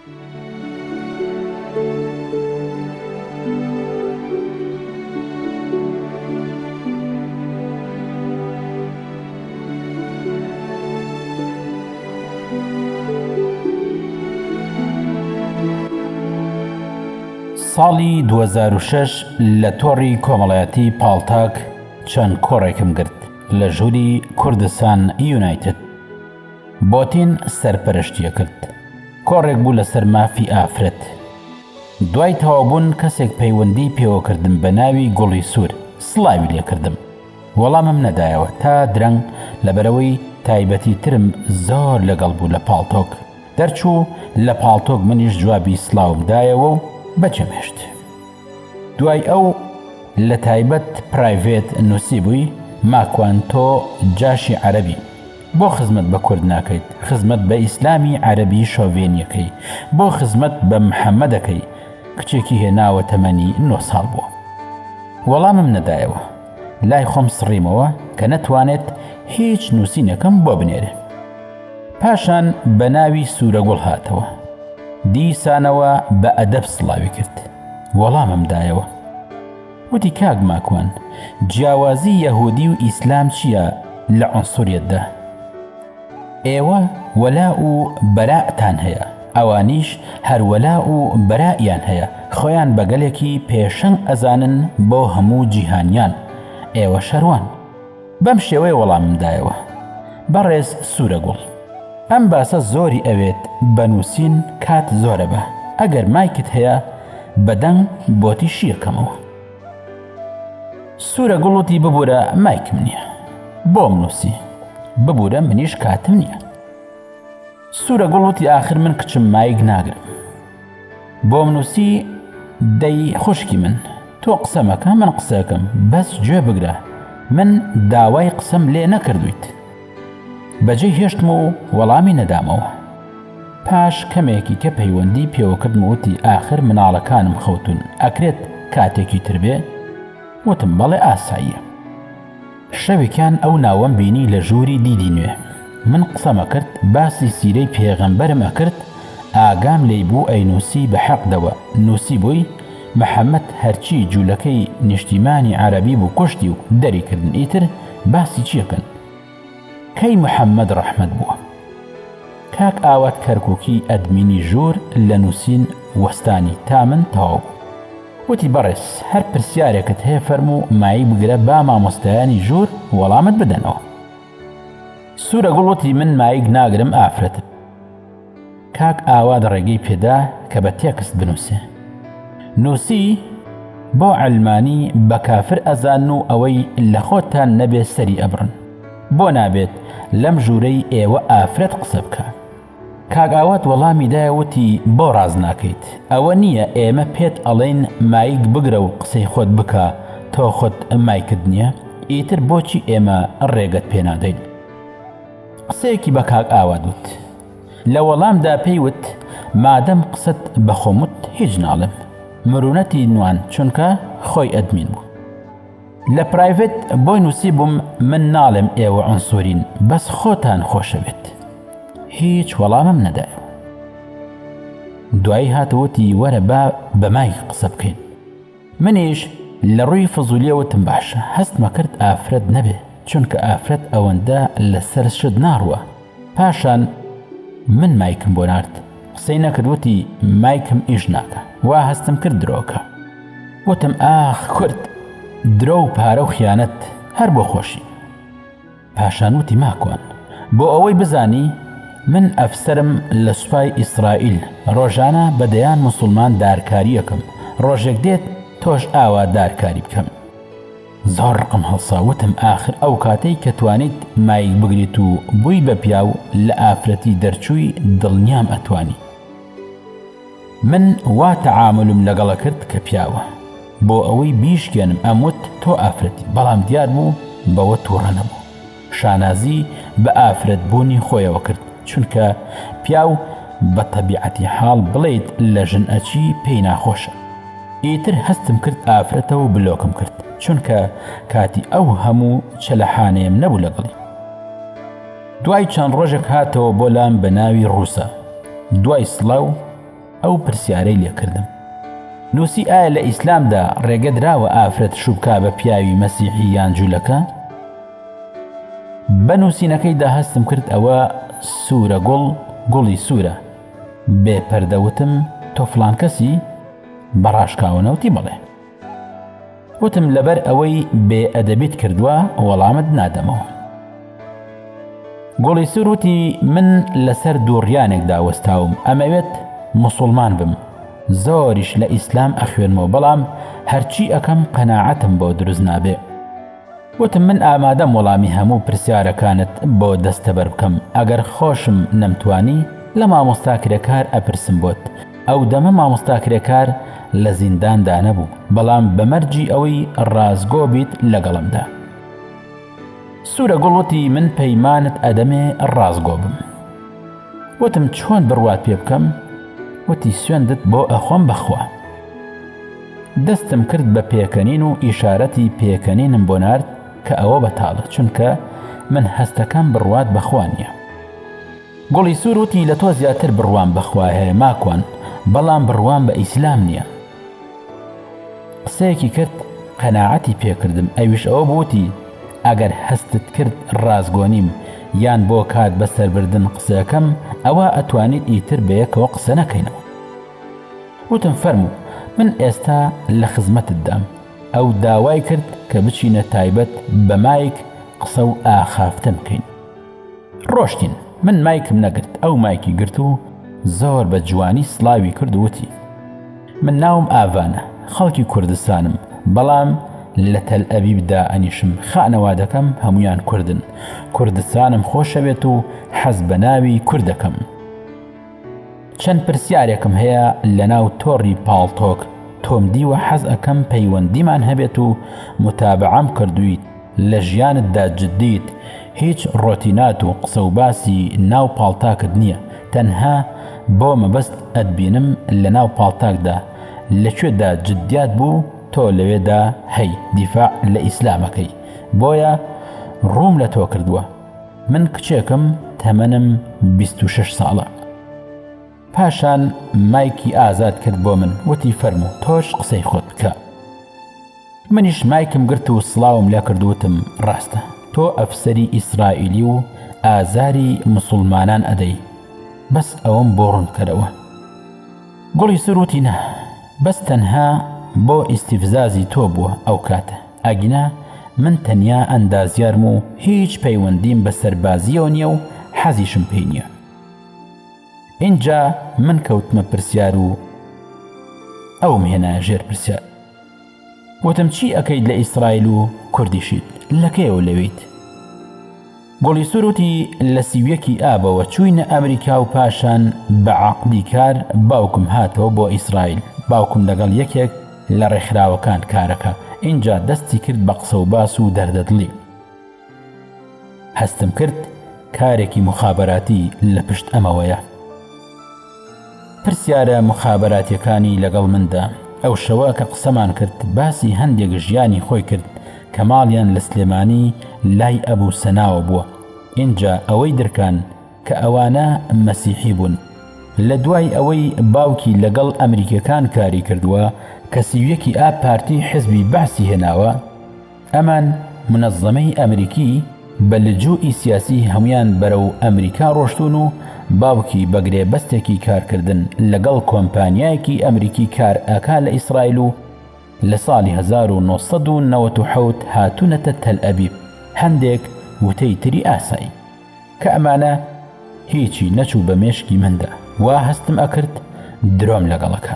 ساڵی 2006 لە تۆڕی کۆمەڵایەتی پاڵتاک چەند کۆڕێکم گرت لە ژووری کوردستان یونایتد. بۆتین سەرپەرشتیە کرد. کۆڕێک بوو لەسەر مافی ئافرەت. دوای تەوابوون کەسێک پەیوەندی پێوەکردم بە ناوی گوڵی سوور سڵاوی لێکردم. وەڵامم نەدایەوە تا درەنگ لەبەرەوەی تایبەتی ترم زۆر لەگەڵ بوو لە پاڵتۆک. دەرچوو لە پاڵتۆک منیش جوابی سڵاوم دایەوە و بەجەمێشت. دوای ئەو لە تایبەت پرایڤێت نووسی بووی ماکوان تۆ جاشی عەرەبی، بۆ خزمەت بە کورد ناکەیت، خزمەت بە ئیسلامی عەرەبی شۆڤێنیەکەی، بۆ خزمەت بە محەممەدەکەی. کچێکی هێناوە تەمەنی 9 ساڵ بووە. وەڵامم نەدایەوە. لای خۆم سڕیمەوە کە نەتوانێت هیچ نووسینەکەم بۆ بنێرێ. پاشان بە ناوی سوورەگوڵ هاتەوە. دیسانەوە بە ئەدەب سڵاوی کرد. وەڵامم دایەوە. وتی کاک ماکوان، جیاوازی یەهودی و ئیسلام چییە لە عونسوریەتدا؟ ئێوە وەلا و بەرائتان هەیە، ئەوانیش هەر وەلا و بەرائیان هەیە، خۆیان بەگەلێکی پێشەنگ ئەزانن بۆ هەموو جیهانیان، ئێوە شەروان. بەم شێوەی وەڵامم دایەوە. بەڕێز سوورەگوڵ، ئەم باسە زۆری ئەوێت بەنووسین کات زۆرە بە، ئەگەر مایکت هەیە بەدەنگ بۆتی شیەکەمەوە. سوورەگوڵ وتی ببوورە مایکم نییە، بۆم نووسی، ببوورە منیش کاتم نییە. سوورەگوڵ وتی ئاخر من کچم مایک ناگرم، بۆم نووسی دەی خوشکی من، تۆ قسەمەکە من قسەکەم، بەس گوێ بگرە، من داوای قسەم لێ نەکردویت. بەجێ هێشتم و وەڵامی نەدامەوە. پاش کەمێکی کە پەیوەندی پێوەکردم وتی ئاخر مناڵەکانم خەوتون، ئەکرێت کاتێکی تر بێ؟ وتم بەڵێ ئاساییە. شەوێکیان ئەو ناوەم بینی لە ژووری دیدی نوێ. من قسەمە کرد، باسی سیرەی پێغەمبەرم ئەکرد، ئاگام لێی بوو ئەینووسی بە حەقدەوە. نووسی بووی محەممەد هەرچی جوولەکەی نیشتیمانی عەرەبی بوو کوشتی و دەریکردن. ئیتر باسی چیەکەن؟ کەی محەممەد ڕەحمەت بووە. کاک ئاوات کەرکووکی ئەدمینی ژوور لە نووسین وەستانی تا من تەواو بوو. وتی بەڕێز هەر پرسیارێکت هەیە فەرموو، مایی بگرە با مامۆستایانی ژوور وەڵامت بدەنەوە. سوورەگوڵ وتی من مایک ناگرم ئافرەتم. کاک ئاوات ڕێگەی پێدا کە بە تێکست بنووسێ. نووسی بۆ عەلمانی بە کافر ئەزان و ئەوەی لە خۆتان نەبێ سەری ئەبڕن، بۆ نابێت لەم ژوورەی ئێوە ئافرەت قسە بکە. کاک ئاوات وەڵامی دایەوتی بۆ ڕاز ناکەیت، ئەوە نییە ئێمە پێت ئەڵێن مایک بگرە و قسەی خۆت بکە، تۆ خۆت مایکت نییە، ئیتر بۆچی ئێمە ڕێگەت پێ نادەین؟ قسەیەکی بە کاک ئاوات وت. لە وەڵامدا پێیوت مادەم قسەت بەخۆمت هیچ ناڵم، مرونەتی نوان چونکە خۆی ئەدمین بوو. لە پرایڤێت بۆی نووسی بووم من ناڵێم ئێوە عونسوورین، بەس خۆتان خۆشەوێت. هیچ وەڵامم نەدایەوە. دوایی هاتەوەتی وەرە با بە مایک قسە بکەین. منیش لە ڕووی فزولیەوەتم باشە، هەستمە کرد ئافرەت نەبێ، چونکە ئافرەت ئەوەندە لەسەر شت ناڕوە. پاشان من مایکم بۆ نارد، قسەی نەکردوەتی مایکم ئیش ناکە، وا هەستم کرد درۆکە. وتم ئاخ کورد، درۆ و پارە و خیانەت هەر بۆ خۆشی. پاشان وتی ماکوان، بۆ ئەوەی بزانی من ئەفسەرم لە سوپای ئیسرائیل، ڕۆژانە بەدەیان موسڵمان دارکاری یەکەم، ڕۆژێک دێت تۆش ئاوا دارکاری بکەم. زۆر ڕقم هەڵساوتم ئاخر ئەو کاتەی کە توانیت مایک بگریت و بووی بە پیاو لە ئافرەتی دەرچووی دڵنیام ئەتوانی. من وا تەعاملم لەگەڵە کرد کە پیاوە، بۆ ئەوەی بیشکێنم ئەموت تۆ ئافرەتی، بەڵام دیار بوو بەوە تووڕە نەبوو. شانازی بە ئافرەت بوونی خۆیەوە کرد، چونکە پیاو بە تەبیعەتی حاڵ بڵێیت لە ژن ئەچی پێی ناخۆشە. ئیتر هەستم کرد ئافرەتەوە بلۆکم کرد، چونکە کاتی ئەو هەموو چەلەحانەیەم نەبوو لەگەڵی. دوای چەند ڕۆژێک هاتەوە بۆ لام بە ناوی ڕووسە. دوای سڵاو ئەو پرسیارەی لێکردم. نووسی ئایا لە ئیسلامدا ڕێگەدراوە ئافرەت شوبکا بە پیاوی مەسیحی یان جوولەکە؟ بە نووسینەکەیدا هەستم کرد ئەوە سوورە گوڵی سوورە بێپەردەوتم تۆ فڵان کەسی بەڕاشکاونەوتی بڵێ. وتم لەبەر ئەوەی بێ ئەدەبیت کردووە وەڵامت نادەمەوە. گوڵی سوور وتی من لەسەر دووڕیانێکدا وەستاوم ئەمەوێت موسڵمان بم، زۆریش لە ئیسلام ئەخوێنمەوە، بەڵام هەرچی ئەکەم قەناعەتم بۆ دروست نابێ. وتم من ئامادەم وەڵامی هەموو پرسیارەکانت بۆ دەستەبەر بکەم، ئەگەر خۆشم نەمتوانی لە مامۆستاکرێکار ئەپرسم بۆت. ئەو دەمە مامۆستاکرێکار لە زینداندا نەبوو، بەڵام بەمەرجی ئەوەی ڕازگۆ بیت لەگەڵمدا. سوورە گوڵ وتی من پەیمانت ئەدەمێ ڕازگۆ بم. وتم چۆن بڕوات پێ بکەم؟ وتی سوێندت بۆ ئەخۆم بەخوا. دەستم کرد بە پێکەنین و ئیشارەتی پێکەنینم بۆ نارد کە ئەوە بەتاڵە، چونکە من هەستەکەم بڕوات بەخوا نییە. گوڵی سوور وتی لە تۆ زیاتر بڕوان بەخوا هەیە ماکوان، بەڵام بڕوان بە ئیسلام نییە. قسەیەکی کرد قەناعەتی پێکردم، ئەویش ئەوە بووتی ئەگەر هەستت کرد ڕازگۆنیم یان بۆ کات بەسەربردن قسەکەم ئەوە ئەتوانیت ئیتر بەیەکەوە قسە نەکەینەوە. وتم فەرموو من ئێستا لە خزمەتت دام. ئەو داوای کرد کە بچینە تایبەت بە مایک قسە و ئاخافتن بکەین. ڕۆشتین. من مایکم نەگرت، ئەو مایکی گرت و زۆر بە جوانی سڵاوی کرد و وتی من ناوم ئاڤانە، خەڵکی کوردستانم، بەڵام لە تەل ئەبیبدا ئەنیشم، خانەوادەکەم هەمویان کوردن، کوردستانم خۆشە بێت و حەز بە ناوی کوردەکەم. چەند پرسیارێکم هەیە لە ناو تۆڕی پاڵتۆک، تۆم دیوە حەز ئەەکەم پەیوەندیمان هەبێت و متابعەم کردویت، لە ژیانتدا جددیت، هیچ ڕۆتینات و قسە و باسی ناو پاڵتاکت نییە، تەنها بۆ مەبەست ئەتبینم لە ناو پاڵتاکدا لەکوێدا جددیات بوو تۆ لەوێدا هەی دیفاع لە ئیسلامەکەی، بۆیە ڕووم لە تۆ کردووە. من کچێکم تەمەنم 26 ساڵە. پاشان مایکی ئازاد کرد بۆ من، وتی فەرموو تۆش قسەی خۆت بکە. منیش مایکم گرت و سڵاوم لێ کردوتم ڕاستە تۆ ئەفسەری ئیسرائیلی و ئازاری مسڵمانان ئەدەی، بەس ئەوەم بۆ ڕوونکەرەوە. گوڵی سوور وتی نە، بەس تەنها بۆ ئیستیفزازی تۆ بووە ئەو کاتە، ئەگینا من تەنیا ئەندازیارم و هیچ پەیوەندیم بە سەربازیەوە نییە و حەزیشم پێی نییە. اینجا من کەوتمە پرسیار و ئەوم هێنایە ژێر پرسیار. وتم چی ئەەکەیت لە ئیسرائیل و کوردیشیت، لەکەیەوە لەویت؟ گوڵی سوور وتی لە سیویەکی ئابەوە چووینە ئەمریکا و پاشان بە عەقدی کار باوکم هاتەوە بۆ ئیسرائیل. باوکم لەگەڵ یەکێک لە ڕێکخراوەکان کارەکە، اینجا دەستی کرد بە قسە و باس و دەردەدڵی. هەستم کرد کارێکی مخابەراتی لە پشت ئەمەوەیە. پرسیارە مخابەراتیەکانی لەگەڵ مندا. ئەو شەوە کە قسەمان کرد باسی هەندێک ژیانی خۆی کرد کە ماڵیان لە سلێمانی لای ئەبوو سەناوە بووە. اینجا ئەوەی درکان کە ئەوانە مەسیحی بوون. لە دوای ئەوەی باوکی لەگەڵ ئەمریکەکان کاری کردووە کە سیویەکی ئاب پارتی حزبی بەعسی هێناوە، ئەمان منەظەمەی ئەمریکی بە لجوئی سیاسی هەمویان بەرەو ئەمریکا ڕۆشتون و باوکی بەگرێ بەستێکی کارکردن لەگەڵ کۆمپانیایەکی ئەمریکی کار ئەکا لە ئیسرائیل و لە ساڵی 1997 هاتوونەتە تەل ئەبیب، هەندێک وتەی تری ئاسایی کە ئەمانە هیچی نەچوو بە مێشکی مندا، وا هەستم ئەکرد درۆم لەگەڵەکە.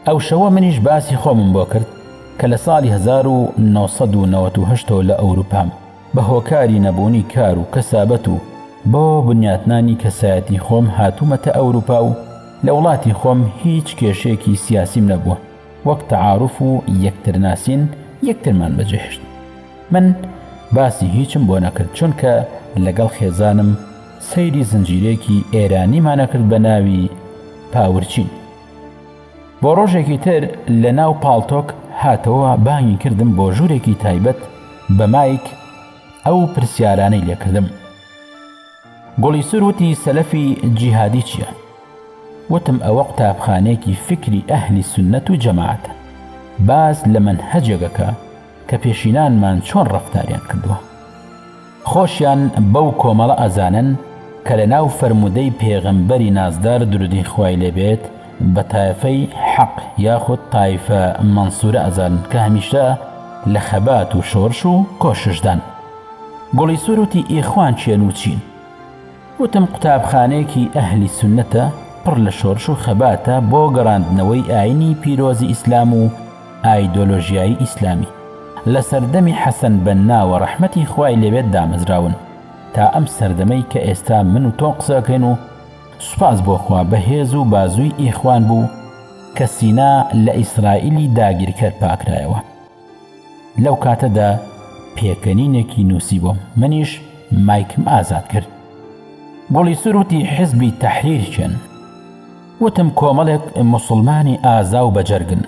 ئەو شەوە منیش باسی خۆمم بۆ کرد کە لە ساڵی 1998 لە ئەوروپام بە هۆکاری نەبوونی کار و کەسابەت و بۆ بنیاتنانی کەسایەتی خۆم هاتوومەتە ئەوروپا و لە وڵاتی خۆم هیچ کێشێکی سیاسیم نەبووە، وەک تەعاروف و یەکترناسین یەکترمان بەجێهێشت. من باسی هیچم بۆ نەکرد چونکە لەگەڵ خێزانم سەیری زنجیرێکی ئێرانیمانە کرد بە ناوی پاورچین. بۆ ڕۆژێکی تر لە ناو پاڵتۆک هاتەوە بانگی کردم بۆ ژوورێکی تایبەت بە مایک ئەو پرسیارانەی لێکردم. گوڵی سوور وتی سەلەفی جیهادی چییە؟ وتم ئەوە قوتابخانەیەکی فکری ئەهلی سنەت و جەماعەتە، باس لە مەنهەجێکەکە کە پێشینانمان چۆن ڕەفتاریان کردووە. خۆشیان بەو کۆمەڵە ئەزانن کە لە ناو فەرموودەی پێغەمبەری نازدار درودی خوای لێبێت بە تایفەی حەق یاخود تایفە مەنسوورە ئەزانن کە هەمیشە لە خەبات و شۆرش و کۆششدان. گوڵی سوور وتی ئیخوان چێن و چین. وتم قوتابخانەیەکی ئەهلی سنەتە پڕ لە شۆرش و خەباتە بۆ گەڕاندنەوەی ئاینی پیرۆزی ئیسلام و ئایدۆلۆژیایی ئیسلامی. لە سەردەمی حەسەن بەناوە ڕەحمەتی خوای لێبێت دامەزراون تا ئەم سەردەمەی کە ئێستا من و تۆ قسەکەین و سوپاس بۆ خوا بەهێز و بازووی ئیخوان بوو کە سینا لە ئیسرائیلی داگیرکەر پاکرایەوە. لەو کاتەدا پێکەنینێکی نووسی بۆم، منیش مایکم ئازاد کرد. گوڵی سوور وتی حیزبی تەحریر چێن. وتم کۆمەڵێک موسڵمانی ئازا و بەجەرگن،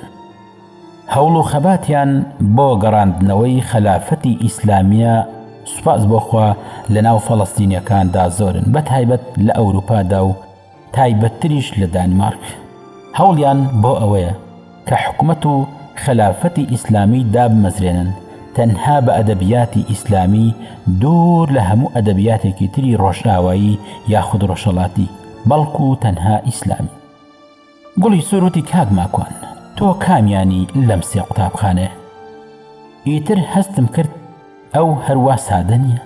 هەوڵ و خەباتیان بۆ گەڕاندنەوەی خەلافەتی ئیسلامیە سوپاس بۆ خوا لە ناو فەڵەستینیەکاندا زۆرن، بە تایبەت لە ئەوروپادا و تایبەتتریش لە دانمارک. هەوڵیان بۆ ئەوەیە کە حکومەت و خەلافەتی ئیسلامی دابمەزرێنن تەنها بە ئەدەبیاتی ئیسلامی دوور لە هەموو ئەدەبیاتێکی تری ڕۆژئاوایی یاخود ڕۆژهەڵاتی، بەڵکو تەنها ئیسلامی. گوڵی سوور وتی کاک ماکۆن، تۆ کامیانی لەم سێ قوتابخانەیە؟ ئیتر هەستم کرد ئەو هەروە سادە نییە،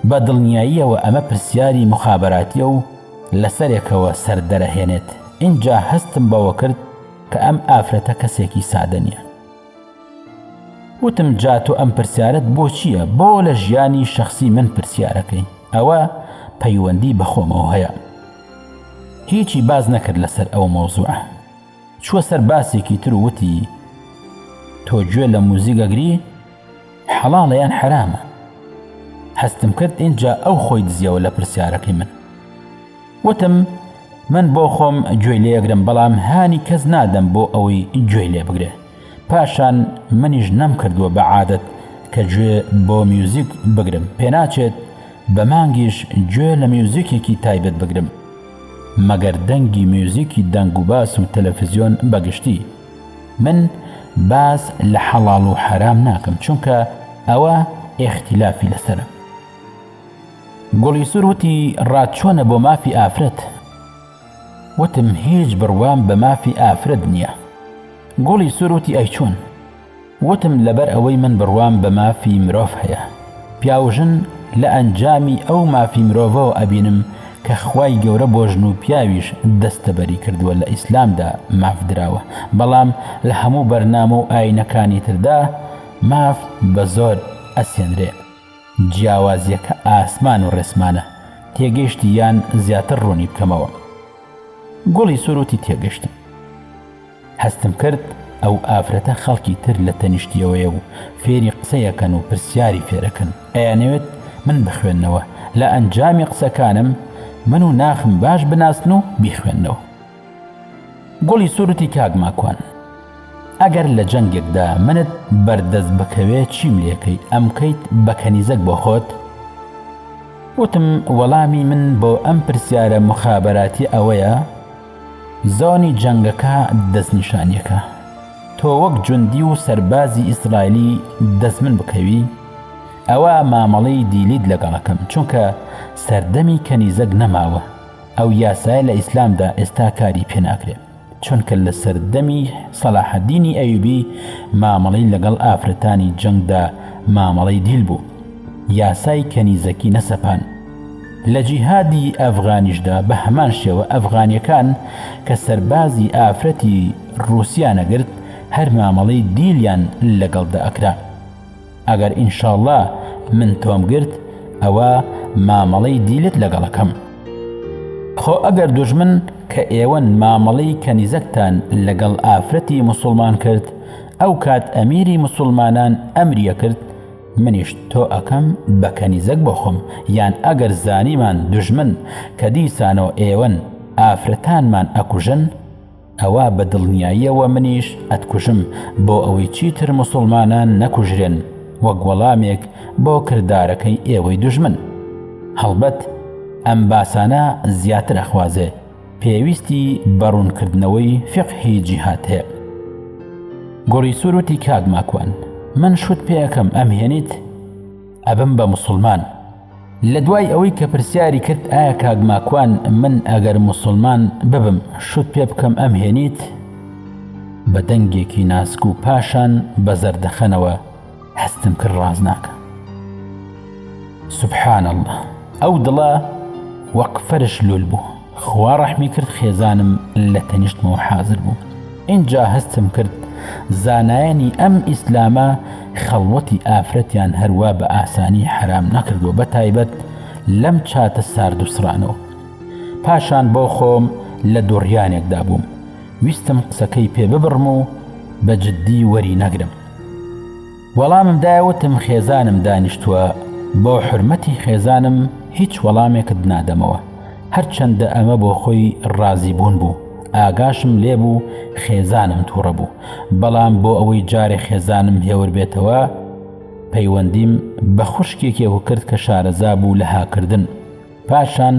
بە دڵنیاییەوە ئەمە پرسیاری مخابراتیە و لەسەرێکەوە سەردەرەهێنێت. اینجا هەستم بەوە کرد کە ئەم ئافرەتە کەسێکی سادە نییە. وتم جا تۆ ئەم پرسیارەت بۆ چییە؟ بۆ لە ژیانی شەخسی من پرسیارەکەی؟ ئەوە پەیوەندی بەخۆمەوە هەیە. هیچی باز نەکرد لەسەر ئەو مۆزوعە، چووە سەر باسێکی تر و وتی تۆ گوێ لە موزیکەگری حەڵاڵە یان حەرامە؟ هەستم کرد اینجا ئەو خۆی دزیەوە لە پرسیارەکەی من. وتم من بۆ خۆم گوێی لێگرم، بەڵام هانی کەس نادەم بۆ ئەوەی گوێی لێ بگرێ. پاشان منیش نەم کردووە بە عادەت کە گوێ بۆ میوزیک بگرم، پێناچێت بە مانگیش گوێ لە میوزیکێکی تایبەت بگرم، مەگەر دەنگی میوزیکی دەنگ و باس و تەلەڤیزیۆن بەگشتی. من باس لە حەڵاڵ و حەرام ناکەم، چونکە ئەوە ئێختیلافی لەسەرە. گوڵی سوور وتی ڕاتچۆنە بۆ مافی ئافرەت؟ وتم هیچ بڕوام بە مافی ئافرەت نییە. گوڵی سوور وتی ئەی چۆن؟ وتم لەبەر ئەوەی من بڕوام بە مافی مرۆڤ هەیە، پیاوژن لە ئەنجامی ئەو مافی مرۆڤەوە ئەبینم کە خوای گەورە بۆ ژن و پیاویش دەستەبەری کردووە لە ئیسلامدا ماف دراوە، بەڵام لە هەموو بەرنامە و ئاینەکانی تردا ماف بە زۆر ئەسێنرێ. جیاوازیەکە ئاسمان و ڕێسمانە، تێگەیشتی یان زیاتر ڕوونی بکەمەوە؟ گوڵی سوور وتی تێگەشتم. هەستم کرد ئەو ئافرەتە خەڵکی تر لە تەنیشتیەوەیە و فێری قسەیەکەن و پرسیاری فێرەکەن، ئەیانەوێت من بخوێننەوە، لە ئەنجامی قسەکانم من و ناخم باش بناسن و بیخوێننەوە. گوڵی سوور وتی کاک ماکۆن، ئەگەر لە جەنگێکدا منت بەردەست بکەوێت چیم لێکەی؟ ئەم کەیت بە کەنیزەک بۆ خۆت؟ وتم وەڵامی من بۆ ئەم پرسیارە مخابراتی ئەوەیە زۆنی جەنگەکە دەستنیشانیەکە. تۆ وەک جوندی و سەربازی ئیسرائیلی دەست من بکەوی، ئەوە مامەڵەی دیلیت لەگەڵەکەم، چونکە سەردەمی کەنیزەک نەماوە. ئەو یاسایە لە ئیسلامدا ئێستا کاری پێناکرێ، چونکە لە سەردەمی سەلاحەدینی ئەیوبی مامەڵەی لەگەڵ ئافرەتانی جەنگدا مامەڵەی دیل بوو، یاسای کەنیزەکی نەسەپان. لە جیهادی ئەفغانیشدا بە هەمان شێوە ئەفغانیەکان کە سەربازی ئافرەتی ڕووسیانەگرت هەر مامەڵەی دیلیان لەگەڵدا ئەکرا. ئەگەر ئینشاءڵڵا من تۆم گرت ئەوە مامەڵەی دیلت لەگەڵەکەم. خۆ ئەگەر دوژمن کە ئێوەن مامەڵەی کەنیزەکتان لەگەڵ ئافرەتی موسڵمان کرد، ئەو کات ئەمیری موسڵمانان ئەمریە کرد منیش تۆ ئەەکەم بە کەنیزەک بۆ خۆم، یان ئەگەر زانیمان دوژمن کە دیسانەوە ئێوەن ئافرەتانمان ئەکوژن، ئەوە بە دڵنیاییەوە منیش ئەتکوژم بۆ ئەوەی چیتر موسڵمانان نەکوژرێن، وەک وەڵامێک بۆ کردارەکەی ئێوەی دوژمن. هەڵبەت ئەم باسانە زیاتر ئەخوازێ پێویستی بەڕوونکردنەوەی فقهی جیهات هەیە. گۆڕی سوور وتی کاک ماکوان من شوت پێیەکەم ئەمهێنیت ئەبم بە مسلمان. لە دوای ئەوەی کە پرسیاری کرد ئایا کاک ماکوان من ئەگەر مسلمان ببم شوت پێ بکەم ئەمهێنیت، بە دەنگێکی ناسک و پاشان بە زەردەخەنەوە هەستم کرد ڕاز ناکە. سبحان الله، ئەو دڵە وەک فەرش لول بوو. خوا ڕەحمی کرد خێزانم لە تەنیشتمەوە حازر بوو. اینجا هەستم کرد زانایانی ئەم ئیسلامە خەڵوەتی ئافرەتیان هەروە بە ئاسانی حرام نەکردووە، بە تایبەت لەم چاتە سارد و سرانەوە. پاشان بۆ خۆم لە دوڕیانێکدا بووم، ویستم قسەکەی پێ ببڕم و بە جددی وەری نەگرم. وەڵامم دایەوتم خێزانم دانیشتووە، بۆ حرمەتی خێزانم هیچ وەڵامێکت نادەمەوە، هەرچەندە ئەمە بۆ خۆی ڕازی بوون بوو. ئاگاشم لێبوو خێزانم تووڕە بوو، بەڵام بۆ ئەوەی جارێ خێزانم هێور بێتەوە پەیوەندیم بە خوشکێکێک کرد کە شارەزا بوو لە هاکردن. پاشان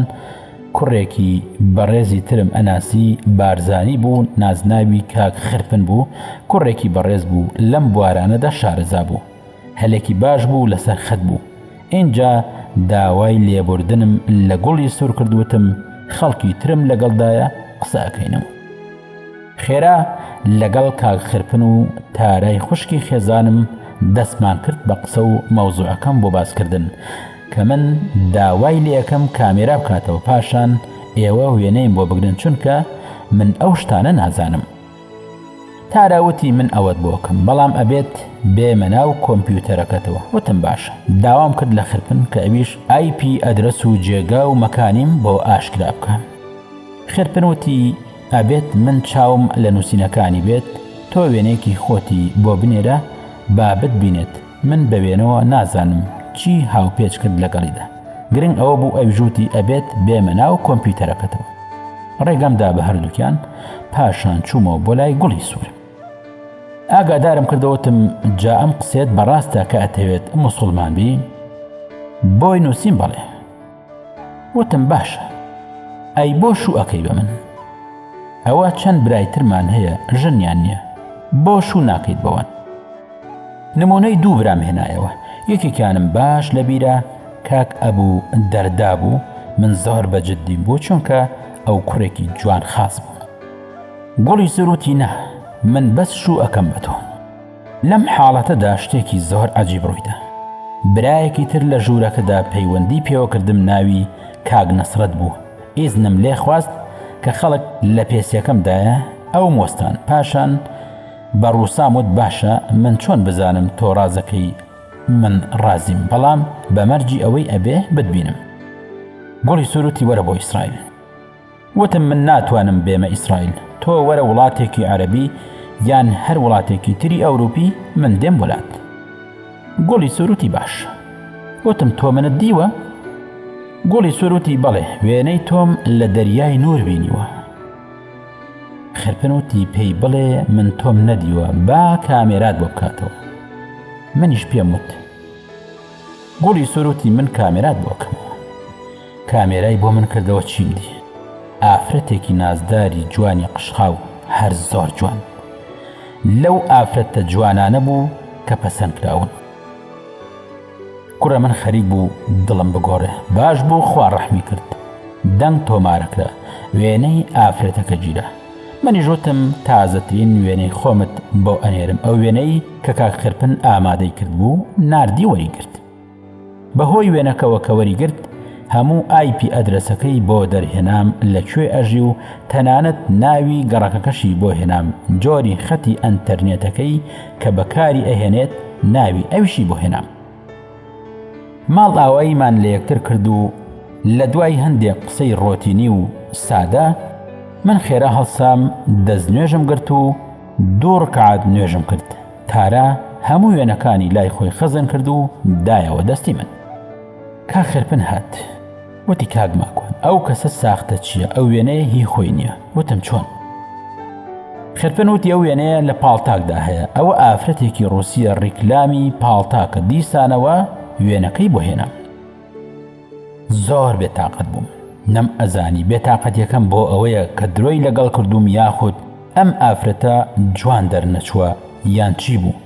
کوڕێکی بەڕێزی ترم ئەناسی بارزانی بوو، نازناوی کاک خرپن بوو، کوڕێکی بەڕێز بوو، لەم بوارانەدا شارەزا بوو، هەلێکی باش بوو لەسەر خەت بوو. اینجا داوای لێبوردنم لە گوڵی سوور کردوتم خەڵکی ترم لەگەڵدایە قسە ئەکەینەوە. خێرا لەگەڵ کاک خرپن و تارای خوشکی خێزانم دەستمان کرد بە قسە و مەوزوعەکەم بۆ باسکردن کە من داوای لێ یەکەم کامێرا بکاتەوە، پاشان ئێوە وێنەیم بۆ بگرن چونکە من ئەو شتانە نازانم. تاراوتی من ئەوەت بۆکەم، بەڵام ئەبێت بێمە ناو کۆمپیوتەرەکەتەوە. وتم باشە. داوام کرد لە خرپن کە ئەویش IP ئەدرەس و جێگا و مەکانیم بۆ ئاشکرا بکەم. خرپن وتی ئەبێت من چاوم لە نووسینەکانی بێت، تۆ وێنەیەکی خۆتی بۆ بنێرە با بتبینێت، من بە وێنەوە نازانم چی هاوپێچ کرد لەگەڵیدا. گرنگ ئەوە بوو ئەوژوتی ئەبێت بێمە ناو کۆمپیوتەرەکەتەوە. ڕێگەمدا بە هەردووکیان، پاشان چوومەوە بۆ لای گوڵی سوور. ئاگادارم کردەوەتم جا ئەم قسێت بەڕاستە کە ئەتەوێت موسڵمان بی؟ بۆی نووسیم بەڵێ. وتم باشە، ئەی بۆ شو ئەەکەی بە من؟ ئەوە چەند برایترمان هەیە ژنیان نییە، بۆ شو ناکەیت بەوان؟ نمونەی دوو برام هێنایەوە، یەکێکیانم باش لە بیرە کاک ئەبوو دەردا بوو، من زۆر بە جددیم بوو چونکە ئەو کوڕێکی جوان خاص بوو. گوڵی سروتی نە، من بەس شو ئەەکەم بە تۆ. لەم حاڵەتەدا شتێکی زۆر عەجیب ڕوویدا. برایەکی تر لە ژوورەکەدا پەیوەندی پێوە کردم، ناوی کاک نەسرەت بوو. ئیزنم لێ خواست کە خەڵک لە پێسیەکەمدایە ئەو مۆستان. پاشان بە ڕووساموت باشە من چۆن بزانم تۆ ڕازەکەی من ڕازیم، بەڵام بە مەرجی ئەوەی ئەبێ بتبینم. گوڵی سوروتی وەرە بۆ ئیسرائیل. وتم من ناتوانم بێمە ئیسرائیل، تۆ وەرە وڵاتێکی عەرەبی یان هەر وڵاتێکی تری ئەوروپی، من دێم وڵات. گوڵی سوروتی باش. وتم تۆ منت دیوە؟ گوڵی سوروتی بەڵێ، وێنەی تۆم لە دەریای نور بینیوە. خرپنوتی پێی بڵێ من تۆم نەدیوە، با کامێرات بۆ بکاتەوە. منیش پێم وت. گوڵی سوروتی من کامێرات بۆ بکەمەوە. کامێرای بۆ من کردەوە چیم دی؟ ئافرەتێکی نازداری جوانی قشخاو، هەر زۆر جوان. لەو ئافرەتە جوانانە بوو کە پەسەند کراون. کوڕە من خەریک بوو دڵم بگۆڕێ، باش بوو خوا ڕەحمی کرد. دەنگ تۆمارەکرا، وێنەی ئافرەتەکە گیرە. منیش وتم تازەترین وێنەی خۆمت بۆ ئەنێرم. ئەو وێنەی کە کاک خرپن ئامادەی کرد بوو ناردی وەریگرت. بەهۆی وێنەکەوە کە وەریگرت هەموو IP ئەدرەسەکەی بۆ دەرهێنام لەکوێ ئەژی و تەنانەت ناوی گەڕەکەکەشی بۆ هێنام، جۆری خەتی ئەنتەرنێتەکەی کە بەکاری ئەهێنێت ناوی ئەوشی بۆ هێنام. ماڵ ئاواییمان لە یەکتر کرد و لە دوای هەندێک قسەی ڕۆتینی و سادە من خێرا هەڵسام دەست نوێژم گرت و 2 ڕکعات نوێژم کرد. تارە هەموو وێنەکانی لای خۆی خەزن کرد و دایەوە دەستی من. کاک خرپن هات. وتی کاک ماکوان ئەو کەسە ساختە چییە؟ ئەو وێنەیە هی خۆی نییە. وتم چۆن؟ خرپن وتی ئەو وێنەیە لە پاڵتاکدا هەیە، ئەوە ئافرەتێکی ڕووسیە ڕیکلامی پاڵتاکە، دیسانەوە وێنەکەی بۆ هێنا. زۆر بێتاقەت بووم. نەم ئەزانی بێتاقەتیەکەم بۆ ئەوەیە کە درۆی لەگەڵ کردوم یاخود ئەم ئافرەتە جوان دەرنەچووە یان چی بوو.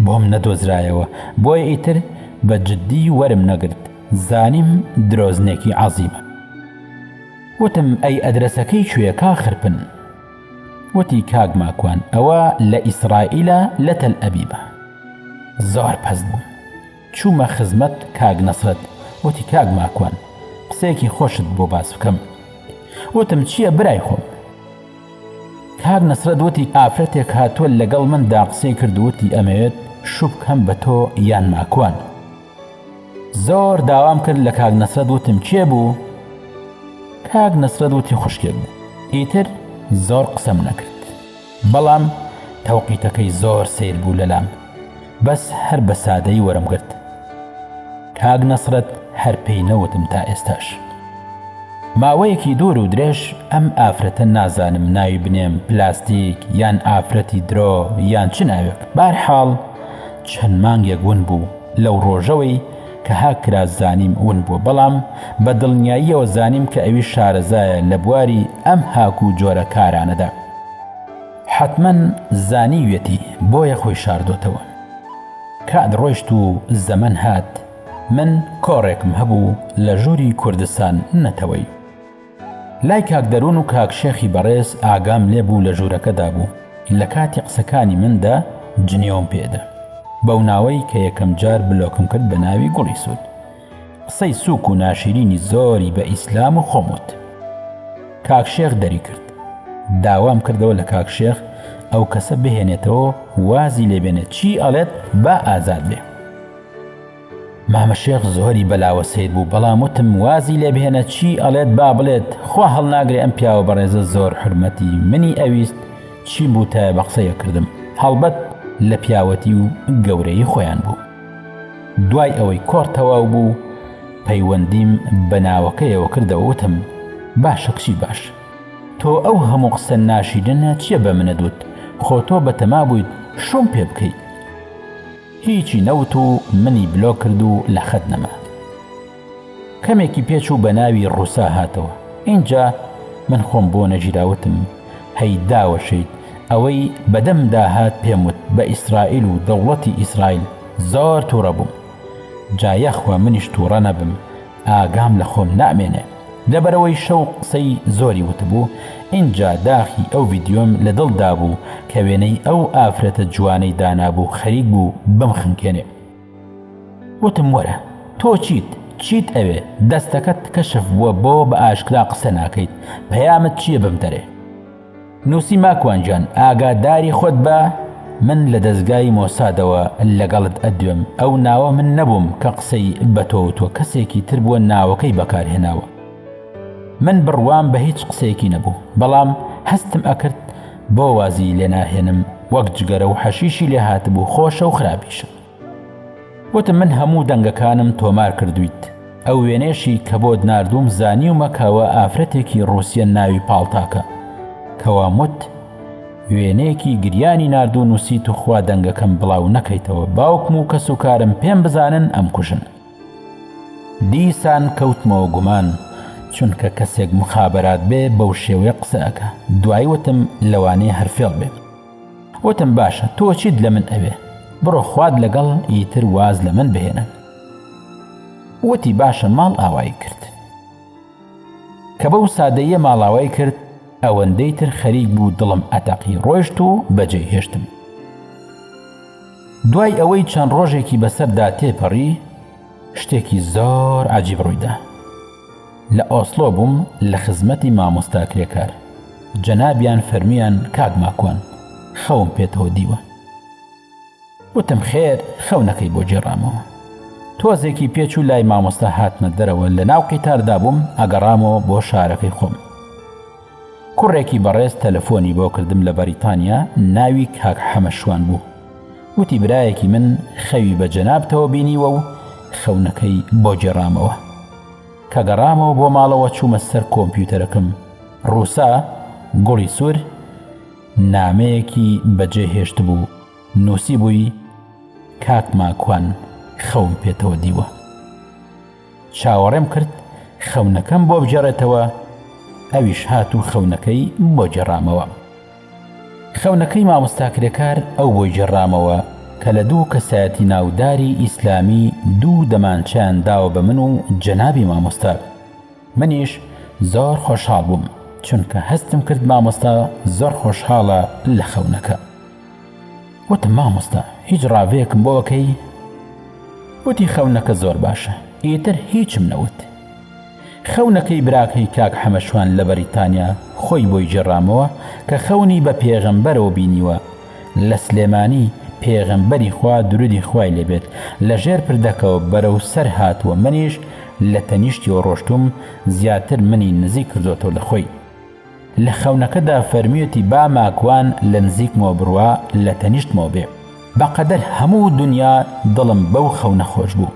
بۆم نەدۆزرایەوە، بۆیە ئیتر بە جددی وەرم نەگرت، زانیم درۆزنێکی عەزیمە. وتم ئەی ئەدرەسەکەی کوێیە کا خرپن؟ وتی کاک ماکوان ئەوە لە ئیسرائیلە لە تەل ئەبیبە. زۆر پەست بووم، چوومە خزمەت کاک نەسرەت. وتی کاک ماکوان قسەیەکی خۆشت بۆ باس بکەم. وتم چییە برای خۆم؟ کاک نەسرەت وتی ئافرەتێک هاتووە لەگەڵ مندا قسەی کردووتی ئەمەوێت شوو بکەم بە تۆ یان ماکوان. زۆر داوام کرد لە کاک نەسرەت وتم چێ بوو؟ کاک نەسرەت وتی خوشکێک بوو. ئیتر زۆر قسەم نەکرد، بەڵام تەوقیتەکەی زۆر سیر بوو لەلام، بەس هەر بە سادەیی وەرم گرت. کاک نەسرەت هەر پێی نەوتم تا ئێستاش. ماوەیەکی دوور و درێژ ئەم ئافرەتە نازانم ناوی بنێم پلاستیک یان ئافرەتی درۆ یان چ ناوێک، بارحاڵ چەند مانگێک ون بوو لەو ڕۆژەوەی کە هاکرا زانیم ون بووە، بەڵام بە دڵنیاییەوە زانیم کە ئەوی شارەزایە لە بواری ئەم هاک و جۆرە کارانەدا. حتمەن زانیوێتی بۆیە خۆی شاردۆتەوە. کات ڕۆیشت و زەمەن هات، من کۆڕێکم هەبوو لە ژووری کوردستان نەتەوەی. لای کاک دەروون و کاک شێخی بەڕێز ئاگام لێبوو لە ژوورەکەدا بوو. لە کاتی قسەکانی مندا جنێوم پێدا بەو ناوەی کە یەکەم جار بلۆکم کرد بە ناوی گوڵی سوود. قسەی سووک و ناشرینی زۆری بە ئیسلام و خۆموت. کاک شێخ دەری کرد. داوام کردەوە لە کاک شێخ ئەو کەسە بهێنێتەوە وازی لێبێنێت چی ئەڵێت با ئازاد بێ. مامە شێخ زۆری بەلاوە سیر بوو، بەڵام وتم وازی لێبهێنە چی ئەڵێت با بڵێت خوا هەڵناگرێ ئەم پیاوە بەڕێزە زۆر حرمەتی منی ئەویست چیم بوو تا بە قسەیە کردم. هەڵبەت لە پیاوەتی و گەورەی خۆیان بوو. دوای ئەوەی کۆڕ تەواو بوو پەیوەندیم بە ناوەکەیەوە کردەوە. وتم باشە کچی باش، تۆ ئەو هەموو قسە ناشیدنە چییە بە منە دوت؟ خۆ تۆ بەتەما بوویت شوم پێ بکەیت. هیچی نەوت و منی بلۆ کرد و لە خەت نەما. کەمێکی پێچوو بە ناوی ڕووسا هاتەوە. اینجا من خۆم بۆ نەگیراوتم هەی داوەشەیت ئەوەی بەدەمدا هات پێم وت بە ئیسرائیل و دەوڵەتی ئیسرائیل زۆر تووڕە بووم. جا یەخوا منیش تووڕە نەبم، ئاگام لە خۆم نامێنێ. لەبەرەوەی شەو قسەی زۆری وتبوو. اینجا داخی ئەو ڤیدیۆم لە دڵدا بوو کە وێنەی ئەو ئافرەتە جوانەی دانابوو خەریک بوو بمخنکێنێ. وتم وەرە تۆ چیت ئەوێ؟ دەستەکەت کەشف بووە بۆ بە ئاشکرا قسە ناکەیت، پەیامت چییە بمتەرێ؟ نووسی ماکوانجان ئاگاداری خۆت بە، من لە دەستگای مۆسادەوە لەگەڵت ئەدوێم. ئەو ناوە من نەبووم کە قسەی بە تۆ و تۆ کەسێکی تر بووە ناوەکەی بەکارهێناوە. من بڕوام بە هیچ قسەیەکی نەبوو، بەڵام هەستم ئەکرد بۆ وازی لێ ناهێنم، وەک جگەرە و حەشیشی لێ هاتبوو خۆشە و خراپیشە. وتم من هەموو دەنگەکانم تۆمار کردویت. ئەو وێنێشی کە بۆت ناردووم زانیومە کەوە ئافرەتێکی ڕووسیە ناوی پاڵتاکە، کەواموت وێنەیەکی گریانی ناردوو نووسیت و خوا دەنگەکەم بڵاو نەکەیتەوە، باوکم و کەس و کارم پێم بزانن ئەم کوژن. دیسان کەوتمەوە گومان، چونکە کەسێک مخابرات بێ بەو شێوەیە قسە ئەکە. دوای وتم لەوانەیە هەرفێڵ بێ. وتم باشە تۆ چیت لە من ئەوێ؟ بڕۆ خواد لەگەڵ ئیتر واز لە من بهێنە. وتی باشە ماڵ ئاوایی کرد. کە بەو سادەیە ماڵاوای کرد ئەوەندەی تر خەریک بوو دڵم ئەتەقی ڕۆیشت و بەجێی هێشتم. دوای ئەوەی چەند ڕۆژێکی بەسەردا تێپەڕی شتێکی زۆر عەجیب ڕوویدا. لە ئۆسلۆ بووم لە خزمەتی مامۆستا کرێکار. جەنابیان فەرمیان کاک ماکوان خەوم پێتەوە دیوە. وتم خێر خەونەکەی بۆ جێڕامەوە. تۆزێکی پێچوو لای مامۆستا هاتنە دەرەوە، لە ناو قیتاردا بووم ئەگەڕامەوە بۆ شارەکەی خۆم. کوڕێکی بەڕێز تەلەفۆنی بۆ کردم لە بەریتانیا، ناوی کاک حەمەشوان بوو. وتی برایەکی من خەوی بە جەنابتەوە بینیوە و خەونەکەی بۆ جێڕامەوە. کە گەڕامەوە بۆ ماڵەوە چوومە سەر کۆمپیوتەرەکەم. ڕووسا گوڵی سوور نامەیەکی بەجێ هێشت بوو، نووسی بووی کاک ماکوان خەوم پێتەوە دیوە. چاوەڕێم کرد خەونەکەم بۆ بجێڕێتەوە، ئەویش هات و خەونەکەی بۆ جێڕامەوە. خەونەکەی مامۆستاکرێکار ئەو بۆی جێڕامەوە کە لە دوو کەسایەتی ناوداری ئیسلامی دوو دەمانچیان داوە بە من و جەنابی مامۆستا. منیش زۆر خۆشحاڵ بووم چونکە هەستم کرد مامۆستا زۆر خۆشحاڵە لە خەونەکە. وتم مامۆستا هیچ ڕاوەیەکم بۆ ئەکەی؟ وتی خەونەکە زۆر باشە، ئیتر هیچم نەوت. خەونەکەی براکەی کاک حەمەشوان لە بەریتانیا خۆی بۆی جێڕامەوە کە خەونی بە پێغەمبەرەوە بینیوە لە سلێمانی پێغەمبەری خوا درودی خوای لێبێت لەژێر پردەکەوە بەرەو سەر هاتووە. منیش لە تەنیشتی و ڕۆشتوم زیاتر منی نزیک کردوتەوە لە خۆی. لە خەونەکەدا فەرمیوتی با ماکوان لە نزیکمەوە بڕوا لە تەنیشتمەوە بێ. بەقەدەر هەموو دنیا دڵم بەو خەونە خۆش بوو.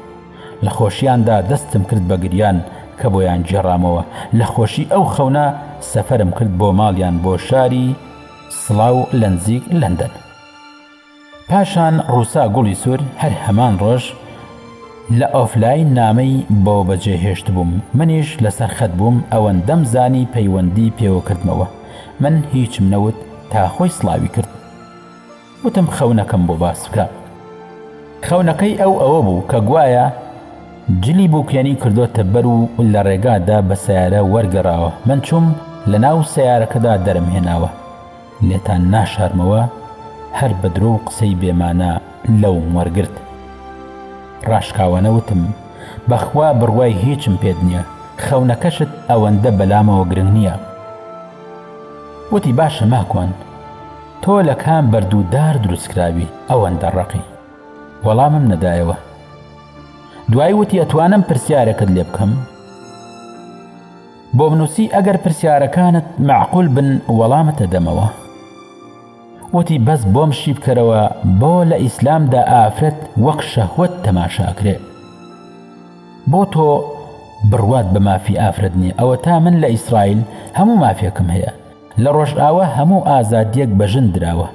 لە خۆشیاندا دەستم کرد بە گریان کە بۆیان جێڕامەوە. لە خۆشی ئەو خەونە سەفەرم کرد بۆ ماڵیان بۆ شاری سڵاو لە نزیک لەندەن. پاشان ڕووسا گوڵی سوور هەر هەمان ڕۆژ لە ئۆفلاین نامەی بۆ بەجێهێشت بووم. منیش لەسەر خەت بووم ئەوەندەم زانی پەیوەندی پێوە کردمەوە. من هیچم نەوت تا خۆی سڵاوی کرد. وتم خەونەکەم بۆ باس بکە. خەونەکەی ئەوە بوو کە گوایە جلی بووکێنی کردوتە بەر و لە ڕێگادا بە سیارە وەرگەڕاوە. من چوم لە ناو سیارەکەدا دەرم هێناوە. لێتان ناشارمەوە هەر بە درۆ قسەی بێمانە لەوم وەرگرت. ڕاشکاوانە وتم بەخوا بڕوای هیچم پێت نییە، خەونەکەشت ئەوەندە بەلامەوە گرنگ نییە. وتی باشە ماکوان، تۆ لە کام بەردوودار دروستکراوی ئەوەندە ڕقی؟ وەڵامم نەدایەوە. دوای وتی ئەتوانم پرسیارەکەت لێ بکەم؟ بۆ بنووسی ئەگەر پرسیارەکانت معقول بن وەڵامت دەدەمەوە. وتی بەس بۆم شی بکەرەوە بۆ لە ئیسلامدا ئافرەت وەک شەهوەت تەماشاکرێ. بۆ تۆ بڕوات بە مافی ئافرەت نییە. ئەوە تا من لە ئیسرائیل هەموو مافیەکەم هەیە. لە ڕۆژئاوە هەموو ئازادیەک بەژن دراوە.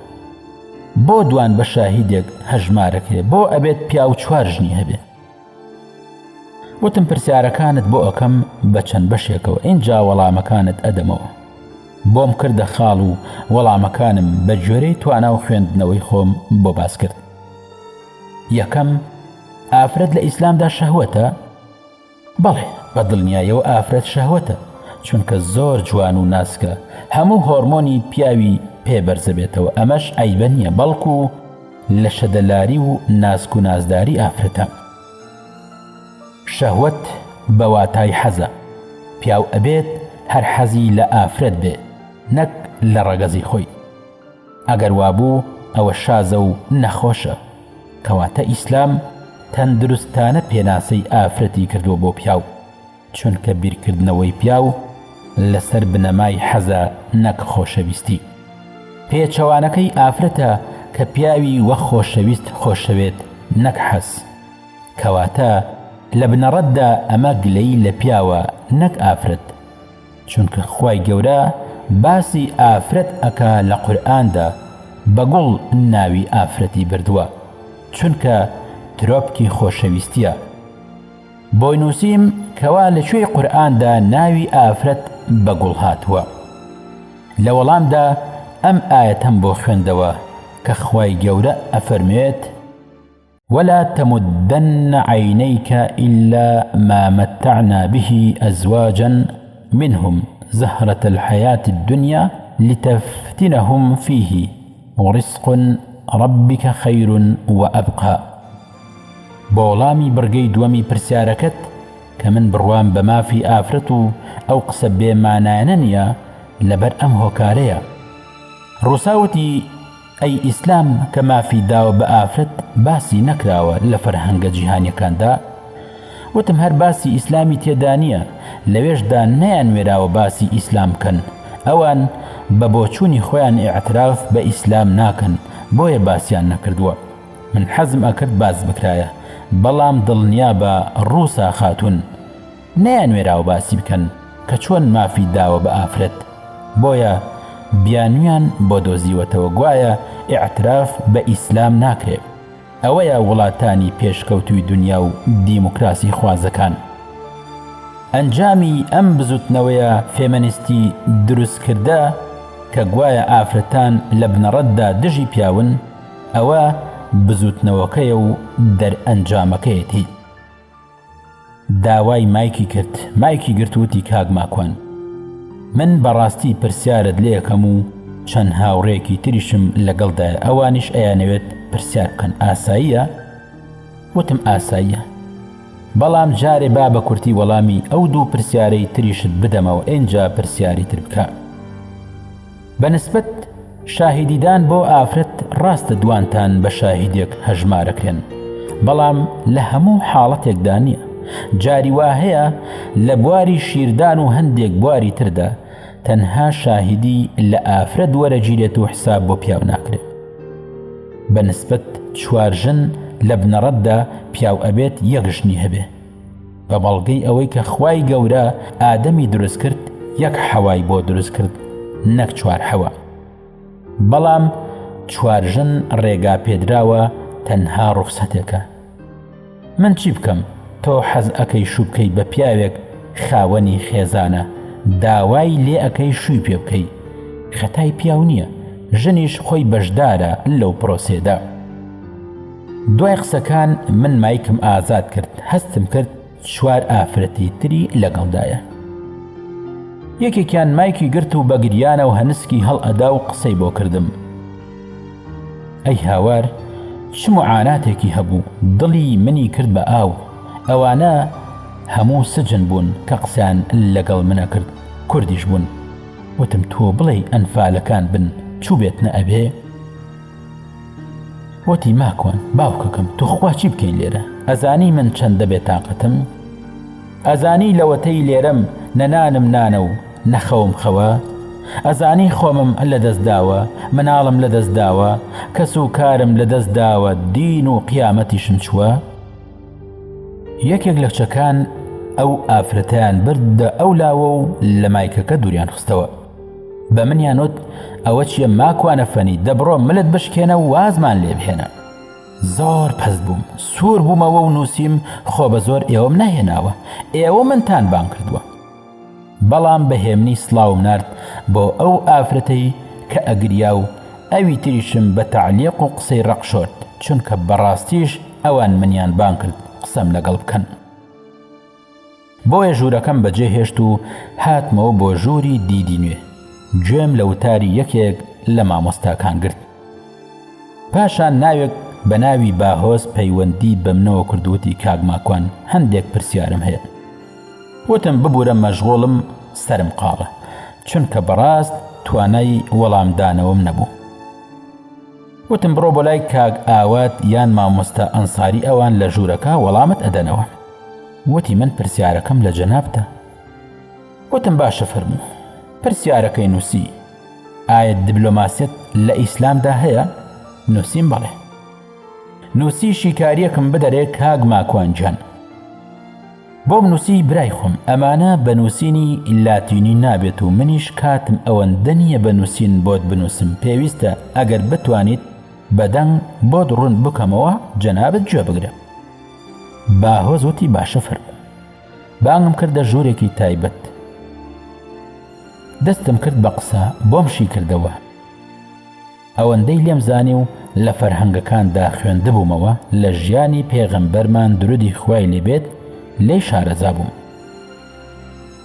بۆ دوان بە شاهیدێک هەژمارەکرێ، بۆ ئەبێت پیا و چوار ژنی هەبێ. وتم پرسیارەکانت بۆ ئەەکەم بە چەند بەشێکەوە، ئینجا وەڵامەکانت ئەدەمەوە. بۆم کردە خاڵ و وەڵامەکانم بە جۆرەی توانا و خوێندنەوەی خۆم بۆ باس کرد. یەکەم، ئافرەت لە ئیسلامدا شەهوەتە؟ بەڵێ، بە دڵنیاییەوە ئافرەت شەهوەتە، چونکە زۆر جوان و ناسکە، هەموو هۆرمۆنی پیاوی پێبەرزە بێتەوە. ئەمەش عەیبە نییە، بەڵکو لە شەدەلاری و ناسک و نازداری ئافرەتە. شەهوەت بە واتای حەزە. پیاو ئەبێت هەر حەزی لە ئافرەت بێ، نەک لە ڕەگەزی خۆی. ئەگەر وابوو ئەوە شازە و نەخۆشە. کەواتە ئیسلام تەندروستانە پێناسەی ئافرەتی کردووە بۆ پیاو، چونکە بیرکردنەوەی پیاو لەسەر بنەمای حەزە نەک خۆشەویستی. پێچەوانەکەی ئافرەتە کە پیاوی وەک خۆشەویست خۆشەوێت نەک حەز. کەواتە لە بنەڕەتدا ئەمە گلەی لە پیاوە نەک ئافرەت، چونکە خوای گەورە باسی ئافرەت ئەکا لە قورئاندا بەگوڵ ناوی ئافرەتی بردووە، چونکە ترۆپکی خۆشەویستیە. بۆی نووسیم کەوا لەکوێی قورئاندا ناوی ئافرەت بەگوڵ هاتووە. لە وەڵامدا ئەم ئایەتەم بۆ خوێندەوە کە خوای گەورە ئەفەرمێت: ولا تمدن عينيك إلا ما متعنا به أزواجا منهم زهرة الحياة الدنيا لتفتنهم فيه ورزق ربك خير وأبقى. بۆڵامی بڕگەی دووەمی پرسیارەکەت کە من بڕوام بە مافی ئافرەت و ئەو قسە بێمانایانە نییە لەبەر ئەم هۆکارەیە. ڕووساوتی ئەی ئیسلام کە مافی داوە بە ئافرەت باسی نەکراوە لە فەرهەنگە جیهانیەکاندا. وتم هەر باسی ئیسلامی تێدا نییە، لەوێشدا نەیانوێراوە باسی ئیسلام بکەن. ئەوان بە بۆچوونی خۆیان ئیعتراف بە ئیسلام ناکەن، بۆیە باسییان نەکردووە. من حەزم ئەکرد باس بکرایە، بەڵام دڵنیا بە ڕووسا خاتون نەیانوێراوە باسی بکەن کە چۆن مافی داوە بە ئافرەت، بۆیە بیانویان بۆ دۆزیوەتەوە. گوایە ئیعتراف بە ئیسلام ناکرێت. ئەوەیە وڵاتانی پێشکەوتوی دنیا و دیموکراسی خوازەکان. ئەنجامی ئەم بزوتنەوەیە فێمەنیستی دروست کردە کە گوایە ئافرەتان لە بنەڕەتدا دژی پیاون، ئەوە بزوتنەوەکەیە و دەرئەنجامەکەیەتی. داوای مایکی کرد. مایکی گرتووتی کاک ماکۆن، من بەڕاستی پرسیارت لێ یەکەم و چەند هاوڕێکی تریشم لەگەڵدایە، ئەوانیش ئەیانەوێت پرسیار بکەن. ئاساییە؟ وتم ئاساییە، بەڵام جارێ با بە کورتی وەڵامی ئەو دوو پرسیارەی تریشت بدەمەوە ئێنجا پرسیاری تر بکە. بەنسبەت شاهیدیدان بۆ ئافرەت ڕاستە دوانتان بە شاهیدێک هەژمارەکرێن، بەڵام لە هەموو حاڵەتێکدا نییە. جاری وا هەیە لە بواری شیردان و هەندێک بواری تردا تەنها شاهیدی لە ئافرەت وەرەگیرێت و حساب بۆ پیاو ناکرێت. بەنسبەت چوارژن لە بنەڕەتدا پیاو ئەبێت یەک ژنی هەبێ، بە بەڵگەی ئەوەی کە خوای گەورە ئادەمی دروست کرد یەک حەوای بۆ دروست کرد، نەک چوار حەوا. بەڵام چوارژن ڕێگا پێدراوە تەنها ڕوخسەتێکە. من چی بکەم؟ تۆ حەز ئەەکەی شوو بکەی بە پیاوێک خاوەنی خێزانە، داوای لێ ئەەکەی شووی پێ بکەی، خەتای پیاو نییە، ژنیش خۆی بەشدارە لەو پرۆسێدا. دوای قسەکان من مایکم ئازاد کرد، هەستم کرد چوار ئافرەتی تری لەگەڵدایە. یەکێکیان مایکی گرت و بە گریانە و هەنسکی هەڵ ئەدا و قسەی بۆ کردم. ئەی هاوار، چ معاناتێکی هەبوو، دڵی منی کرد بە ئاو. ئەوانە هەموو سجن بوون کە قسەیان لەگەڵ منە کرد، کوردیش بوون. وتم تۆ بڵێ ئەنفالەکان بن چوو بێتنە ئەبێ؟ وتی ماکۆن باوکەکەم، تۆ خوا چی بکەین لێرە؟ ئەزانی من چەندە بێتاقەتم؟ ئەزانی لەوەتەی لێرەم نەنانم نانە و نەخەوم خەوە؟ ئەزانی خۆمم لە دەست داوە، مناڵم لە دەست داوە، کەس و کارم لە دەست داوە، دین و قیامەتیشم چووە؟ یەکێک لە کچەکان ئەو ئافرەتیان بردە ئەو لاوە و لە مایکەکە دووریان خستەوە. بە منیان وت ئەوە چیە ماکوانە فەنی، دەبڕۆ ملت بشکێنە و وازمان لێ بهێنە. زۆر پەست بووم، سوور بوومەوە و نووسیم خۆ بە زۆر ئێوەم نەهێناوە، ئێوە منتان بان کردووە. بەڵام بەهێمنی سڵاوم نارد بۆ ئەو ئافرەتەی کە ئەگریا و ئەوی تریشم بە تەعلیق و قسەی ڕەقشۆرد، چونکە بەڕاستیش ئەوان منیان بان کرد قسەم لەگەڵ بکەن. بۆیە ژوورەکەم بەجێ هێشت و هاتمەوە بۆ ژووری دیدی نوێ. گوێم لە وتاری یەکێک لە مامۆستاکان گرت. پاشان ناوێک بە ناوی باهۆز پەیوەندی بە منەوە کردووتی کاک ماکۆن، هەندێک پرسیارم هەیە. وتم ببوورە مەشغوڵم، سەرم قاڵە، چونکە بەڕاست توانای وەڵامدانەوەم نەبوو. وتم بڕۆ بۆ لای کاک ئاوات یان مامۆستا ئەنساری، ئەوان لە ژوورەکە وەڵامت ئەدەنەوە. وتی من پرسیارەکەم لە جەنابتە. وتم باشە فەرموو، پرسیارەکەی نووسی. ئایا دیبلۆماسیەت لە ئیسلامدا هەیە؟ نووسیم بەڵێ. نووسی شیکاریەکم بدەرێ کاک ماکۆنجان. بۆم نووسی برای خۆم، ئەمانە بە نووسینی لاتینی نابێت و منیش کاتم ئەوەندە نییە بە نووسین بۆت بنووسم، پێویستە ئەگەر بتوانیت بەدەنگ بۆت ڕوون بکەمەوە جەنابەت گوێ بگرە. باهۆز وتی باشە فەرموو. بانگم کردە ژوورێکی تایبەت. دەستم کرد بە قسە، بۆمشی کردەوە. ئەوەندەی لێم زانی و لە فەرهەنگەکاندا خوێندە بوومەوە، لە ژیانی پێغەمبەرمان درودی خوای لێبێت لێی شارەزا بووم.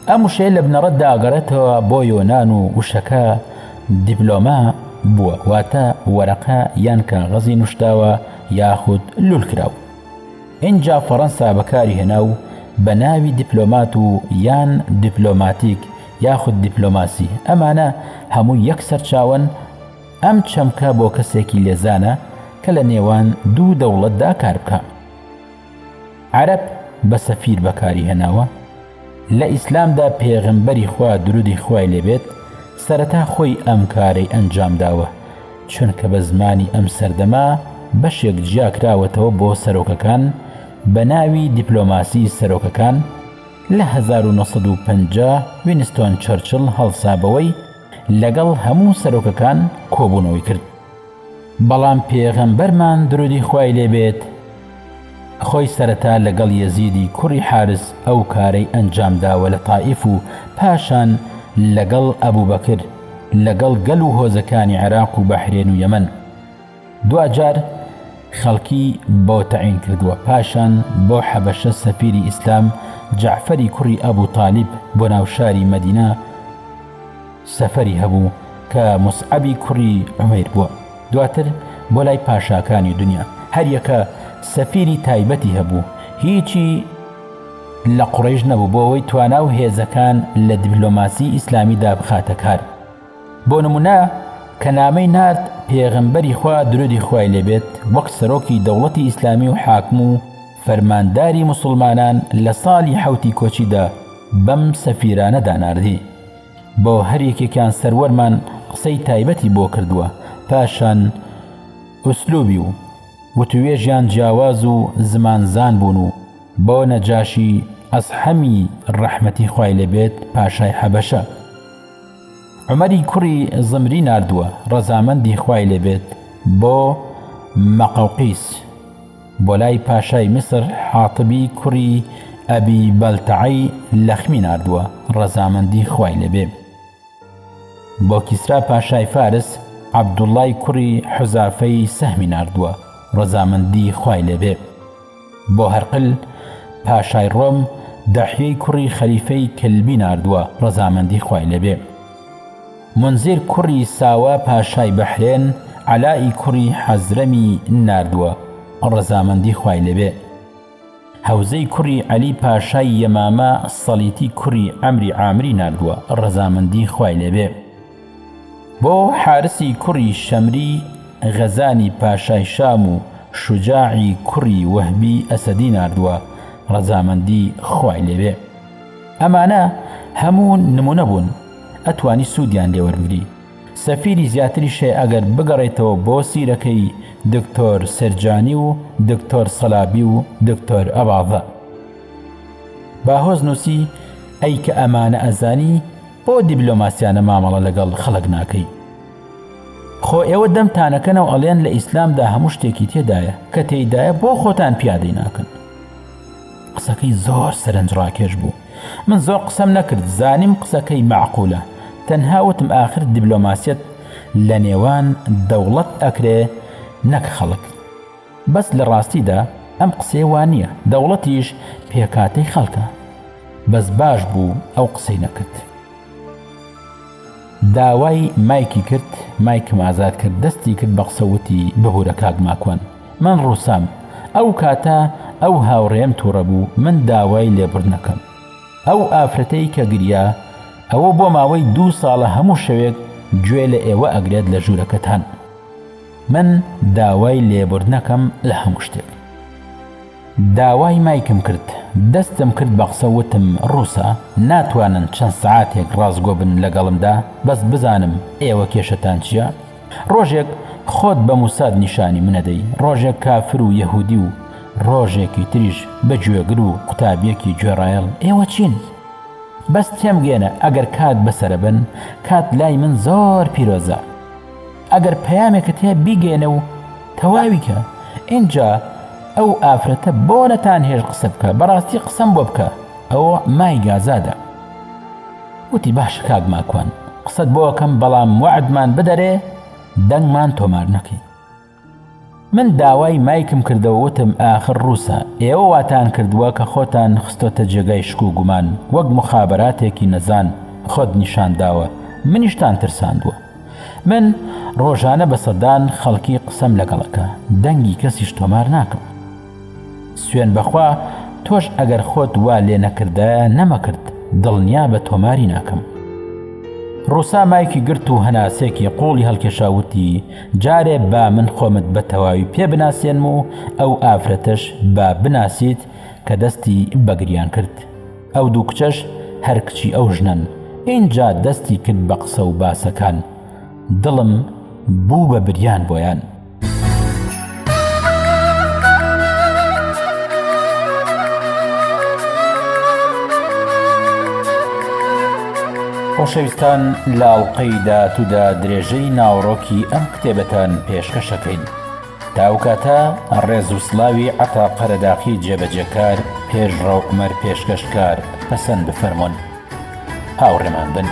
ئەم وشەیە لە بنەڕەتدا ئەگەڕێتەوە بۆ یۆنان و وشەکە دیپلۆما بووە، واتە وەرەقە یان کاغەزی نوشتاوە یاخود لول کراو. ئینجا فەڕەنسا بەکاری هێنا و بە ناوی دیپلۆمات و یان دیپلۆماتیک یاخود دیپلۆماسی، ئەمانە هەموو یەک سەرچاوەن. ئەم چەمکە بۆ کەسێکی لێزانە کە لە نێوان دوو دەوڵەتدا کار بکە. عەرەب بە سەفیر بەکاری هێناوە. لە ئیسلامدا پێغەمبەری خوا درودی خوای لێبێت سەرەتا خۆی ئەم کارەی ئەنجام داوە، چونکە بە زمانی ئەم سەردەما بەشێک جیاکراوەتەوە بۆ سەرۆکەکان بە ناوی دیپلۆماسی سەرۆکەکان. لە 1950 وینستۆن چەرچڵ هەڵسابەوەی لەگەڵ هەموو سەرۆکەکان کۆبوونەوەی کرد. بەڵام پێغەمبەرمان درودی خوای لێبێت خۆی سەرەتا لەگەڵ یەزیدی کوڕی حارس ئەو کارەی ئەنجامداوە لە تائیف و پاشان لەگەڵ ئەبوبەکر لەگەڵ گەل و هۆزەکانی عێراق و بەحرێن و یەمەن. دوجار خەڵکی بۆ تەعین کردووە. پاشان بۆ حەبەشە سەفیری ئیسلام جەعفەری کوڕی ئەبوو تالیب بۆ ناوشاری مەدینە سەفەری هەبوو کە موسعەبی کوڕی عومەیر بووە. دواتر بۆ لای پاشاکانی دنیا هەر یەکە سەفیری تایبەتی هەبوو. هیچی لە قوڕیش نەبوو بۆ ئەوەی توانا و هێزەکان لە دیپلۆماسی ئیسلامیدا بخاتە کار. بۆ نمونە کە نامەی نارد پێغەمبەری خوا درودی خوای لێبێت وەک سەرۆکی دەوڵەتی ئیسلامی و حاکم و فەرمانداری موسڵمانان لە ساڵی حەوتی کۆچیدا بەم سەفیرانەدا ناردی. بۆ هەر یەکێکیان سەروەرمان قسەی تایبەتی بۆ کردووە. پاشان ئوسلوبی و وتوێژیان جیاواز و زمانزان بوون و بۆ نەجاشی ئەسحەمی ڕەحمەتی خوای لێبێت پاشای حەبەشە عومەری کوڕی زمری ناردووە ڕەزامەندی خوای لێبێت بۆ مەقەوقیس. بۆ لای پاشای میسر حاتبی کوڕی ئەبی بەلتەعی لەخمی ناردووە ڕەزامەندی خوای لێبێ. بۆ کیسرا پاشای فارس عەبدوڵڵای کوڕی حوزافەی سەهمی ناردووە ڕەزامەندی خوای لێبێ. بۆ هەرقل پاشای ڕۆم دەحیەی کوڕی خەلیفەی کلبی ناردووە ڕەزامەندی خوای لێبێ. منزیر کوڕی ساوا پاشای بەحرێن عەلای کوڕی حەزرەمی ناردووە ڕەزامەندی خوای لێبێ. هەوزەی کوڕی عەلی پاشای یەمامە سەلیتی کوڕی عەمری عامری ناردووە ڕەزامەندی خوای لێبێ. بۆ حارسی کوڕی شەمری غەزانی پاشای شام و شوجاعی کوڕی وەهبی ئەسەدی ناردووە ڕەزامەندی خوای لێبێ. ئەمانە هەموو نمونە بوون ئەتوانی سوودیان لێوەربگری. سەفیری زیاتری شێ ئەگەر بگەڕێتەوە بۆ سیرەکەی دکتۆر سەرجانی و دکتۆر سەلابی و دکتۆر ئەباضە. باهۆز نووسی ئەی کە ئەمانە ئەزانی بۆ دیپلۆماسیانە مامەڵە لەگەڵ خەڵک ناکەی. خۆ ئێوە دەمتانەکەنەوە ئەڵێن لە ئیسلامدا هەموو شتێکی تێدایە کە تێیدایە بۆ خۆتان پیادەی ناکەن. قسەکەی زۆر سەرنجڕاکێش بوو. من زۆر قسەم نەکرد زانیم قسەکەی معقولە. تەنها وتم ئاخر دیپلۆماسیەت لە نێوان دەوڵەت ئەکرێ نەک خەڵک. بەس لە ڕاستیدا ئەم قسەی وان نییە. دەوڵەتیش پێکاتەی خەڵکە. بەس باش بوو ئەو قسەی نەکرد. داوای مایکی کرد مایکم ئازاد کرد دەستی کرد بە قسەوتی ببوورە کاک ماکۆن من ڕووسام ئەو کاتە ئەو هاوڕێم تووڕە بوو من داوای لێبوردنەکەم. ئەو ئافرەتەی کە گریا ئەوە بۆ ماوەی 2 ساڵە هەموو شەوێک گوێ لە ئێوە ئەگرێت لە ژوورەکەتان. من داوای لێبوردنەکەم لە هەموو شتێک. داوای مایکم کرد دەستم کرد بە قسە وتم ڕووسە ناتوانن چەند سەعاتێک ڕازگۆ بن لەگەڵمدا بەس بزانم ئێوە کێشەتان چییە. ڕۆژێک خۆت بە موساد نیشانی منەدەی ڕۆژێک کافر و یەهودی و ڕۆژێکی تریش بە گوێگر و قوتابیەکی گوێڕایەڵ ئێوە چین. بەس تێمگێنە ئەگەر کات بەسەرە بن کات لای من زۆر پیرۆزە. ئەگەر پەیامێکت هەیە بیگێنە و تەواویکە. اینجا ئەو ئافرەتە بۆ نەتان هێژ قسە بکە بەڕاستی قسەم بۆ بکە ئەوە مای گازادە. وتی باش کاک ماکۆن قسەت بۆکەم بەڵام وعدمان بدەرێ دەنگمان تۆمار نەکەی. من داوای مایکم کردەوە وتم ئاخر ڕووسە ئێوە واتان کردووە کە خۆتان خستۆتە جێگای شک و گومان وەک مخابراتێکی نەزان خۆت نیشانداوە منیشتان ترساندووە. من ڕۆژانە بە سەدان خەڵکی قسەم لەگەڵەکە دەنگی کەسیش تۆمار ناکەم. سوێن بەخوا تۆش ئەگەر خۆت وا لێ نەکردایە نەمەکرد دڵنیا بە تۆماری ناکەم. ڕووسا مایکی گرت و هەناسێکی قوڵی هەڵکێشاوتی جارێ با من خۆمت بە تەواوی پێ بناسێنم و ئەو ئافرەتەش با بناسیت کە دەستی بەگریان کرد. ئەو دوو کچەش هەر کچی ئەو ژنن. اینجا دەستی کرد بە قسە و باسەکان دڵم بوو بە بریان بۆیان. خۆشەویستان لاڵقەی داهاتوودا درێژەی ناوڕۆکی ئەم کتێبەتان پێشکەشەکەین. تاوکاتە ڕێز و سڵاوی عەتا قەرەداقی جێبەجێکار پێشڕە و عومەر پێشکەشکار پەسەند بفەرمونون، هاوڕێمان بن.